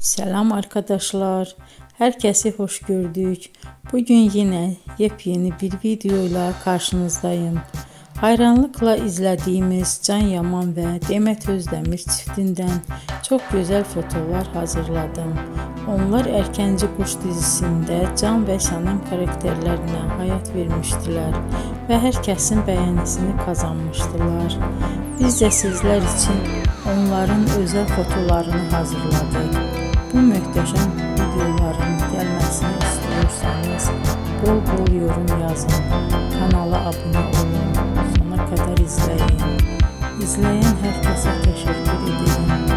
Selam arkadaşlar. Herkesi hoş gördük. Bugün yine yepyeni bir videoyla karşınızdayım. Hayranlıkla izlediğimiz Can Yaman ve Demet Özdemir çiftinden çok güzel fotolar hazırladım. Onlar Erkenci Kuş dizisinde Can ve Sənem karakterlerine hayat vermiştiler ve herkesin beğenisini kazanmıştılar. Biz de sizler için onların özel fotolarını hazırladık. Bu möhtəşəm videoların gəlməsini istiyorsanız bol bol yorum yazın, kanala abone olun, sona kadar izleyin. İzleyen herkese teşekkür ederim.